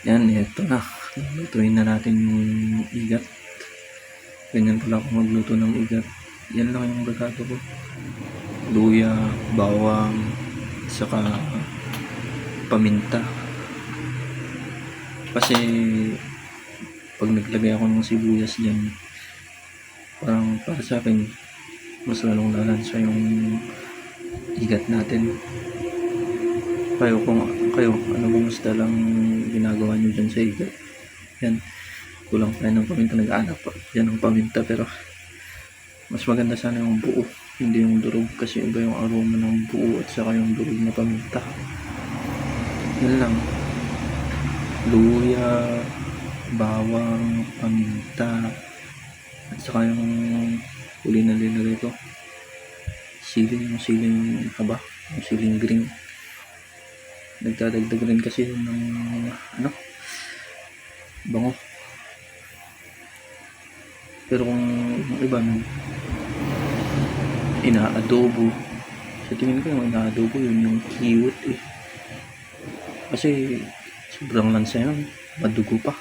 Yan, eto na. Lutuin na natin yung igat. Ganyan pala ako magluto ng igat. Yan lang yung regado ko. Luya, bawang, saka paminta. Kasi pag naglagay ako ng sibuyas dyan, parang para sa akin, mas lalong lalansa yung igat natin. Kayo, ano bang gusto lang ginagawa nyo dyan sa igat? Yan, kulang tayo ng paminta, nag-aanap pa yan ng paminta, pero mas maganda sana yung buo, hindi yung durog, kasi iba yung aroma ng buo at saka yung durog na paminta. Yan lang, luya, bawang, paminta, at saka yung huli na linagay ko, yung siling haba, yung siling green. Nagdadagdag rin kasi yun ng bango. Pero kung yung iba ina-adobo, sa tingin ko yung ina-adobo yun yung kiwit kasi sobrang lansa yun, madugo pa.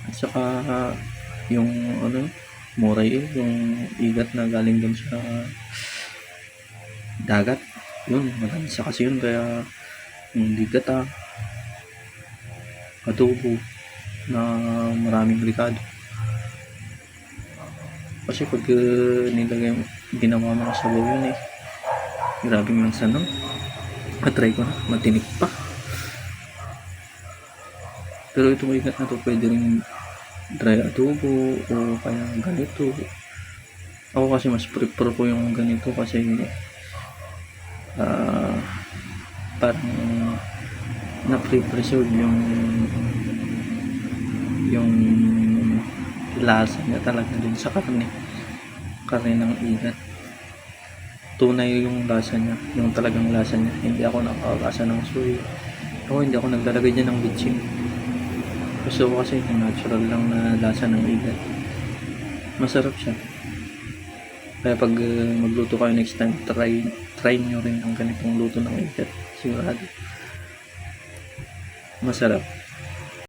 At saka yung moray yung igat na galing dun sa dagat, yun malansa kasi yun, kaya yung igat adobo na maraming ricado. Kasi pag nilagay ginawa mo sa sabaw yun grabing lansa nun. Matry ko na, matinik pa. Pero itong igat na to pwede rin dry adobo o kaya ganito. Ako kasi mas prefer ko yung ganito kasi parang na-preserve yung lasa niya talaga dun sa karne ng igat. Tunay yung lasa niya, yung talagang lasa niya. Hindi ako nakakasa ng soy. Hindi ako naglalagay dyan ng bitchin. Gusto ko kasi yung natural lang na lasa ng igat. Masarap siya. Kaya pag magluto kayo next time, try nyo rin ang ganitong luto ng igat. Sigurado masarap.